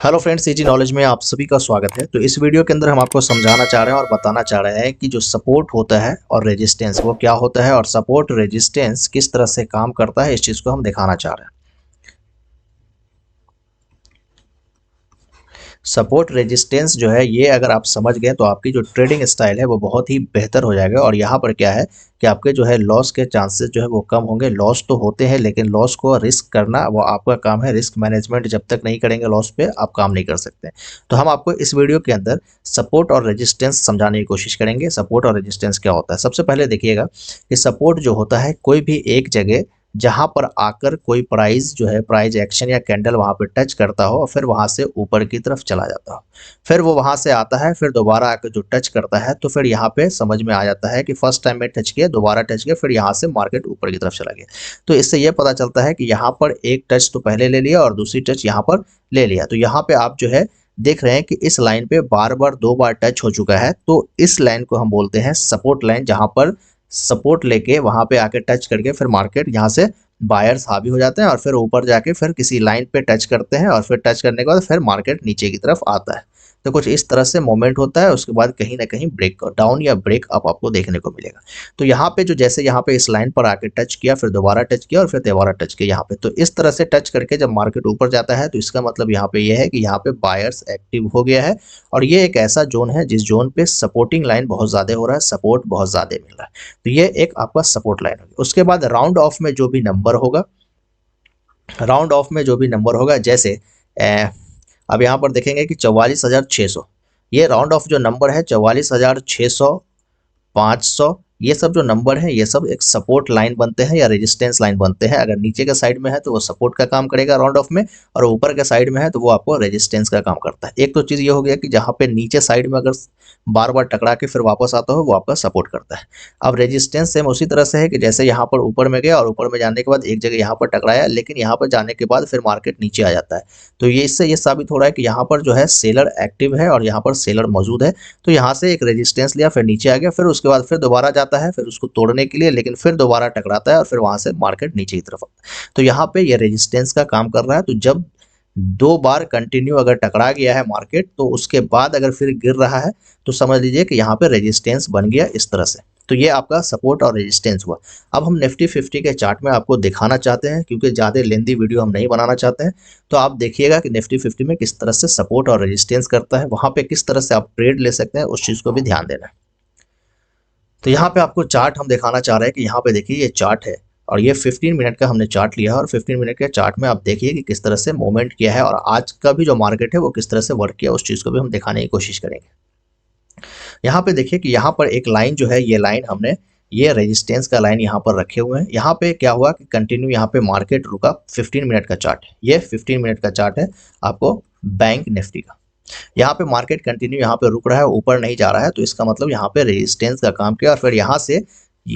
Hello friends, easy knowledge में आप सभी का स्वागत है। तो इस वीडियो के अंदर हम आपको समझाना चाह रहे हैं और बताना चाह रहे हैं कि जो सपोर्ट होता है और रेजिस्टेंस वो क्या होता है और सपोर्ट रेजिस्टेंस किस तरह से काम करता है, इस चीज़ को हम दिखाना चाह रहे हैं। सपोर्ट रेजिस्टेंस जो है ये अगर आप समझ गए तो आपकी जो ट्रेडिंग स्टाइल है वो बहुत ही बेहतर हो जाएगा। और यहाँ पर क्या है कि आपके जो है लॉस के चांसेस जो है वो कम होंगे। लॉस तो होते हैं लेकिन लॉस को रिस्क करना वो आपका काम है। रिस्क मैनेजमेंट जब तक नहीं करेंगे लॉस पे आप काम नहीं कर सकते। तो हम आपको इस वीडियो के अंदर सपोर्ट और रेजिस्टेंस समझाने की कोशिश करेंगे। सपोर्ट और रेजिस्टेंस क्या होता है, सबसे पहले देखिएगा कि सपोर्ट जो होता है कोई भी एक जगह जहां पर आकर कोई प्राइस जो है प्राइस एक्शन या कैंडल वहां पे टच करता हो और फिर वहां से ऊपर की तरफ चला जाता हो, फिर वो वहां से आता है, फिर दोबारा आकर जो टच करता है तो फिर यहाँ पे समझ में आ जाता है कि फर्स्ट टाइम में टच किया, दोबारा टच किया, फिर यहाँ से मार्केट ऊपर की तरफ चला गया। तो इससे ये पता चलता है कि यहाँ पर एक टच तो पहले ले लिया और दूसरी टच यहाँ पर ले लिया। तो यहाँ पे आप जो है देख रहे हैं कि इस लाइन पे बार बार दो बार टच हो चुका है। तो इस लाइन को हम बोलते हैं सपोर्ट लाइन, जहां पर सपोर्ट लेके वहां पे आके टच करके फिर मार्केट यहाँ से बायर्स हावी हो जाते हैं और फिर ऊपर जाके फिर किसी लाइन पे टच करते हैं और फिर टच करने के बाद फिर मार्केट नीचे की तरफ आता है। तो कुछ इस तरह से मोमेंट होता है, उसके बाद कहीं ना कहीं ब्रेक डाउन या ब्रेक अप आपको देखने को मिलेगा। तो यहाँ पे जो जैसे यहाँ पे इस लाइन पर आके टच किया, फिर दोबारा टच किया और फिर दोबारा टच किया यहाँ पे, तो इस तरह से टच करके जब मार्केट ऊपर जाता है तो इसका मतलब यहाँ पे ये है कि यहाँ पे बायर्स एक्टिव हो गया है। और ये एक ऐसा जोन है जिस जोन पे सपोर्टिंग लाइन बहुत ज्यादा हो रहा है, सपोर्ट बहुत ज्यादा मिल रहा है। तो ये एक आपका सपोर्ट लाइन होगी। उसके बाद राउंड ऑफ में जो भी नंबर होगा, राउंड ऑफ में जो भी नंबर होगा, जैसे अब यहाँ पर देखेंगे कि 44,600, ये राउंड ऑफ जो नंबर है 44,600, 500, ये सब जो नंबर है ये सब एक सपोर्ट लाइन बनते हैं या रेजिस्टेंस लाइन बनते हैं। अगर नीचे के साइड में है तो वो सपोर्ट का काम करेगा राउंड ऑफ में, और ऊपर के साइड में है तो वो आपको रेजिस्टेंस का काम करता है। एक तो चीज़ ये हो गया कि जहाँ पे नीचे साइड में अगर बार बार टकरा के फिर वापस आता हो वो आपका सपोर्ट करता है। अब रेजिस्टेंस सेम उसी तरह से है कि जैसे यहाँ पर ऊपर में गया और ऊपर में जाने के बाद एक जगह यहाँ पर टकराया, लेकिन यहाँ पर जाने के बाद फिर मार्केट नीचे आ जाता है। तो ये इससे ये साबित हो रहा है कि यहाँ पर जो है सेलर एक्टिव है और यहाँ पर सेलर मौजूद है। तो यहाँ से एक रेजिस्टेंस लिया, फिर नीचे आ गया, फिर उसके बाद फिर दोबारा जाता है फिर उसको तोड़ने के लिए, लेकिन फिर दोबारा टकराता है और फिर वहां से मार्केट नीचे की तरफ आता है। तो यहाँ पे ये रेजिस्टेंस का काम कर रहा है। तो जब दो बार कंटिन्यू अगर टकरा गया है मार्केट तो उसके बाद अगर फिर गिर रहा है तो समझ लीजिए कि यहाँ पे रेजिस्टेंस बन गया इस तरह से। तो ये आपका सपोर्ट और रेजिस्टेंस हुआ। अब हम निफ्टी 50 के चार्ट में आपको दिखाना चाहते हैं, क्योंकि ज़्यादा लेंदी वीडियो हम नहीं बनाना चाहते हैं। तो आप देखिएगा कि निफ्टी 50 में किस तरह से सपोर्ट और रेजिस्टेंस करता है, वहाँ पे किस तरह से आप ट्रेड ले सकते हैं, उस चीज़ को भी ध्यान देना है। तो यहाँ पे आपको चार्ट हम दिखाना चाह रहे हैं कि यहाँ पे देखिए ये चार्ट है और ये 15 मिनट का हमने चार्ट लिया है और 15 मिनट के चार्ट में आप देखिए कि किस तरह से मूवमेंट किया है और आज का भी जो मार्केट है वो किस तरह से वर्क किया, उस चीज़ को भी हम दिखाने की कोशिश करेंगे। यहाँ पे देखिए कि यहाँ पर एक लाइन जो है, ये लाइन हमने ये रेजिस्टेंस का लाइन यहाँ पर रखे हुए हैं। यहाँ पे क्या हुआ कि कंटिन्यू यहाँ पे मार्केट रुका। 15 मिनट का चार्ट है, ये 15 मिनट का चार्ट है आपको बैंक निफ्टी का। यहाँ पे मार्केट कंटिन्यू यहाँ पे रुक रहा है, ऊपर नहीं जा रहा है, तो इसका मतलब यहाँ पे रेजिस्टेंस का काम किया और फिर यहाँ से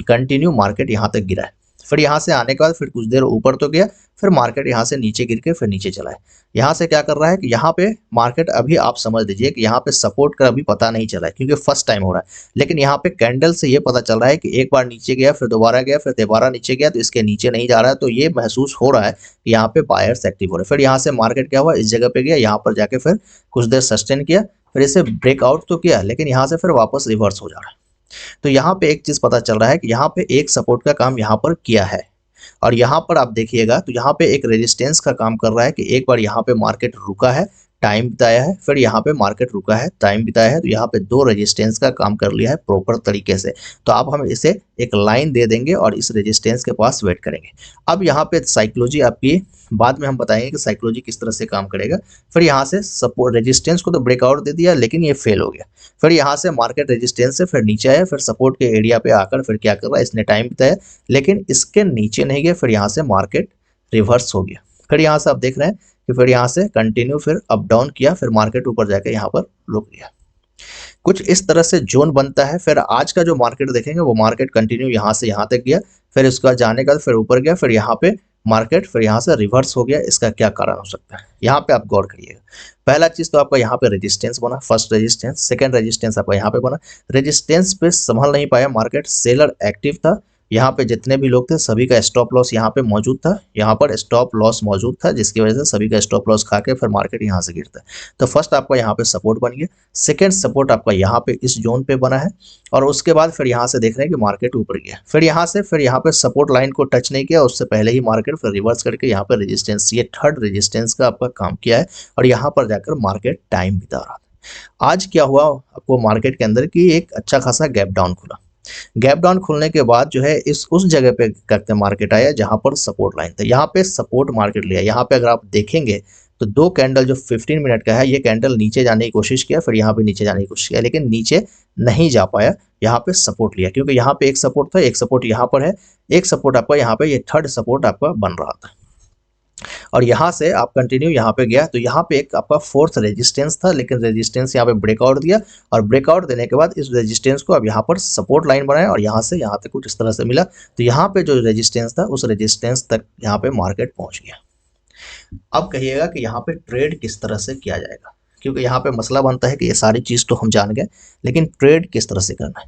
कंटिन्यू मार्केट यहाँ तक गिरा है। फिर यहाँ से आने के बाद फिर कुछ देर ऊपर तो गया, फिर मार्केट यहाँ से नीचे गिर के फिर नीचे चला है। यहाँ से क्या कर रहा है कि यहाँ पे मार्केट अभी आप समझ लीजिए कि यहाँ पे सपोर्ट का अभी पता नहीं चला है, क्योंकि फर्स्ट टाइम हो रहा है। लेकिन यहाँ पे कैंडल से ये पता चल रहा है कि एक बार नीचे गया, फिर दोबारा गया, फिर दोबारा नीचे गया, तो इसके नीचे नहीं जा रहा है। तो ये महसूस हो रहा है कि यहाँ पे बायर्स एक्टिव हो रहे हैं। फिर यहाँ से मार्केट क्या हुआ, इस जगह पे गया, यहाँ पर जाके फिर कुछ देर सस्टेन किया, फिर इसे ब्रेकआउट तो किया, लेकिन यहाँ से फिर वापस रिवर्स हो जा रहा है। तो यहाँ पे एक चीज पता चल रहा है कि यहाँ पे एक सपोर्ट का काम यहाँ पर किया है और यहाँ पर आप देखिएगा तो यहाँ पे एक रेजिस्टेंस का काम कर रहा है कि एक बार यहाँ पे मार्केट रुका है, टाइम बिताया है, फिर यहाँ पे मार्केट रुका है, टाइम बिताया है। तो यहाँ पे दो रेजिस्टेंस का काम कर लिया है प्रॉपर तरीके से। तो अब हम इसे एक लाइन दे देंगे और इस रेजिस्टेंस के पास वेट करेंगे। अब यहाँ पे साइकोलॉजी आपकी बाद में हम बताएंगे कि साइकोलॉजी किस तरह से काम करेगा। फिर यहाँ से सपोर्ट रेजिस्टेंस को तो ब्रेकआउट दे दिया, लेकिन ये फेल हो गया। फिर यहाँ से मार्केट रेजिस्टेंस से फिर नीचे आया, फिर सपोर्ट के एरिया पे आकर फिर क्या कर रहा है, इसने टाइम बिताया, लेकिन इसके नीचे नहीं गया। फिर यहाँ से मार्केट रिवर्स हो गया। फिर यहाँ से आप देख रहे हैं कि फिर यहाँ से कंटिन्यू फिर अप डाउन किया, फिर मार्केट ऊपर जाकर यहाँ पर रुक गया। कुछ इस तरह से जोन बनता है। फिर आज का जो मार्केट देखेंगे वो मार्केट कंटिन्यू यहाँ से यहाँ तक गया, फिर उसका जाने का फिर ऊपर गया, फिर यहाँ पे मार्केट फिर यहाँ से रिवर्स हो गया। इसका क्या कारण हो सकता है, यहाँ पे आप गौर करिएगा। पहला चीज तो आपका यहाँ पे रेजिस्टेंस बना, फर्स्ट रेजिस्टेंस, सेकंड रेजिस्टेंस आपका यहाँ पे बना। रेजिस्टेंस पे संभल नहीं पाया मार्केट, सेलर एक्टिव था, यहाँ पे जितने भी लोग थे सभी का स्टॉप लॉस यहाँ पे मौजूद था, यहाँ पर स्टॉप लॉस मौजूद था, जिसकी वजह से सभी का स्टॉप लॉस खा के फिर मार्केट यहाँ से गिरता है। तो फर्स्ट आपका यहाँ पे सपोर्ट बन गया, सेकेंड सपोर्ट आपका यहाँ पे इस जोन पे बना है, और उसके बाद फिर यहाँ से देख रहे हैं कि मार्केट ऊपर गया, फिर यहाँ पे सपोर्ट लाइन को टच नहीं किया, उससे पहले ही मार्केट फिर रिवर्स करके यहाँ पे रेजिस्टेंस, ये थर्ड रेजिस्टेंस का आपका काम किया है, और यहाँ पर जाकर मार्केट टाइम बिता रहा था। आज क्या हुआ आपको मार्केट के अंदर कि एक अच्छा खासा गैप डाउन खुला, गैप डाउन खुलने के बाद जो है इस उस जगह पे करके मार्केट आया जहां पर सपोर्ट लाइन था, यहाँ पे सपोर्ट मार्केट लिया। यहाँ पे अगर आप देखेंगे तो दो कैंडल जो 15 मिनट का है, ये कैंडल नीचे जाने की कोशिश किया, फिर यहाँ पे नीचे जाने की कोशिश किया, लेकिन नीचे नहीं जा पाया, यहाँ पे सपोर्ट लिया, क्योंकि यहाँ पे एक सपोर्ट था, एक सपोर्ट यहाँ पर है, एक सपोर्ट आपका यहाँ पे, ये थर्ड सपोर्ट आपका बन रहा था, और यहाँ से आप कंटिन्यू यहाँ पे गया, तो यहाँ पे एक आपका फोर्थ रेजिस्टेंस था, लेकिन रेजिस्टेंस यहाँ पे ब्रेकआउट दिया, और ब्रेकआउट देने के बाद इस रेजिस्टेंस को अब यहाँ पर सपोर्ट लाइन बनाया, और यहाँ से यहाँ तक कुछ इस तरह से मिला। तो यहाँ पे जो रेजिस्टेंस था उस रेजिस्टेंस तक यहाँ पे मार्केट पहुंच गया। अब कहिएगा कि यहाँ पे ट्रेड किस तरह से किया जाएगा, क्योंकि यहाँ पे मसला बनता है कि ये सारी चीज़ तो हम जान गए, लेकिन ट्रेड किस तरह से करना है।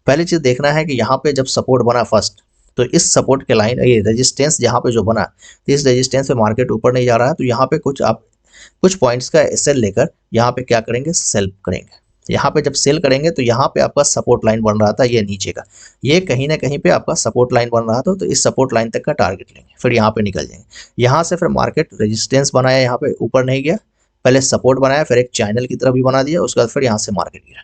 पहली चीज़ देखना है कि यहाँ पे जब सपोर्ट बना फर्स्ट, तो इस सपोर्ट के लाइन, ये रेजिस्टेंस यहाँ पे जो बना, तो इस रेजिस्टेंस पे मार्केट ऊपर नहीं जा रहा है, तो यहाँ पे कुछ पॉइंट्स का सेल लेकर यहाँ पे क्या करेंगे, सेल करेंगे। यहाँ पे जब सेल करेंगे तो यहाँ पे आपका सपोर्ट लाइन बन रहा था, ये नीचे का, ये कहीं ना कहीं पे आपका सपोर्ट लाइन बन रहा था, तो इस सपोर्ट लाइन तक का टारगेट लेंगे, फिर यहाँ पे निकल जाएंगे। यहाँ से फिर मार्केट रेजिस्टेंस बनाया, यहाँ पे ऊपर नहीं गया, पहले सपोर्ट बनाया, फिर एक चैनल की तरह भी बना दिया, उसके बाद फिर यहाँ से मार्केट गिरा।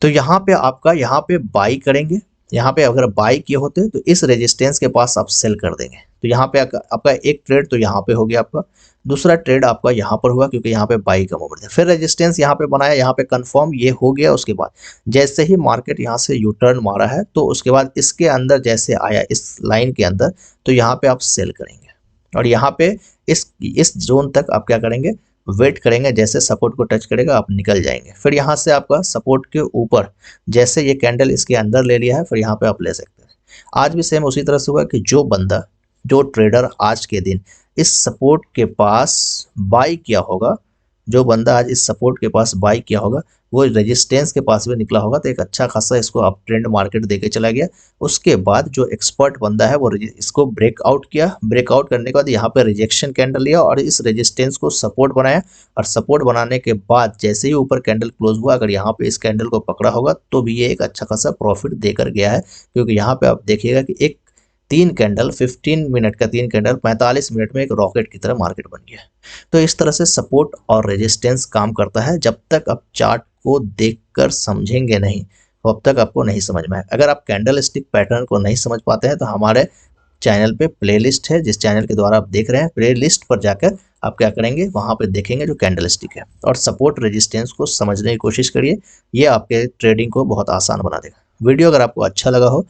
तो यहाँ पे आपका यहाँ पे बाई करेंगे, यहाँ पे अगर बाई किए होते तो इस रेजिस्टेंस के पास आप सेल कर देंगे। तो यहाँ पे आपका एक ट्रेड तो यहाँ पे हो गया, आपका दूसरा ट्रेड आपका यहाँ पर हुआ, क्योंकि यहाँ पे बाई का मूवमेंट है। फिर रेजिस्टेंस यहाँ पे बनाया, यहाँ पे कंफर्म ये हो गया। उसके बाद जैसे ही मार्केट यहाँ से यू टर्न मारा है, तो उसके बाद इसके अंदर जैसे आया इस लाइन के अंदर, तो यहाँ पे आप सेल करेंगे, और यहाँ पे इस जोन तक आप क्या करेंगे, वेट करेंगे, जैसे सपोर्ट को टच करेगा आप निकल जाएंगे। फिर यहाँ से आपका सपोर्ट के ऊपर जैसे ये कैंडल इसके अंदर ले लिया है, फिर यहाँ पे आप ले सकते हैं। आज भी सेम उसी तरह से हुआ कि जो ट्रेडर आज के दिन इस सपोर्ट के पास बाई किया होगा, जो बंदा आज इस सपोर्ट के पास बाई किया होगा, वो रेजिस्टेंस के पास भी निकला होगा, तो एक अच्छा खासा इसको अप ट्रेंड मार्केट देके चला गया। उसके बाद जो एक्सपर्ट बंदा है वो इसको ब्रेकआउट किया, ब्रेकआउट करने के बाद यहाँ पे रिजेक्शन कैंडल लिया और इस रेजिस्टेंस को सपोर्ट बनाया, और सपोर्ट बनाने के बाद जैसे ही ऊपर कैंडल क्लोज हुआ, अगर यहाँ पे इस कैंडल को पकड़ा होगा तो भी ये एक अच्छा खासा प्रॉफिट देकर गया है, क्योंकि यहाँ पे आप देखिएगा कि एक 15 मिनट का 3 कैंडल 45 मिनट में एक रॉकेट की तरह मार्केट बन गया है। तो इस तरह से सपोर्ट और रेजिस्टेंस काम करता है। जब तक आप चार्ट को देखकर समझेंगे नहीं, तब तक आपको नहीं समझ में आएगा। अगर आप कैंडल स्टिक पैटर्न को नहीं समझ पाते हैं तो हमारे चैनल पे प्लेलिस्ट है, जिस चैनल के द्वारा आप देख रहे हैं, प्लेलिस्ट पर जाकर आप क्या करेंगे, वहां पे देखेंगे जो कैंडल स्टिक है, और सपोर्ट रेजिस्टेंस को समझने की कोशिश करिए। ये आपके ट्रेडिंग को बहुत आसान बना देगा। वीडियो अगर आपको अच्छा लगा हो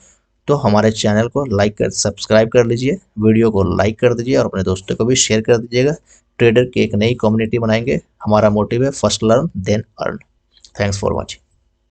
तो हमारे चैनल को सब्सक्राइब कर लीजिए, वीडियो को लाइक कर दीजिए, और अपने दोस्तों को भी शेयर कर दीजिएगा। ट्रेडर की एक नई कम्युनिटी बनाएंगे। हमारा मोटिव है first learn then earn. Thanks for watching.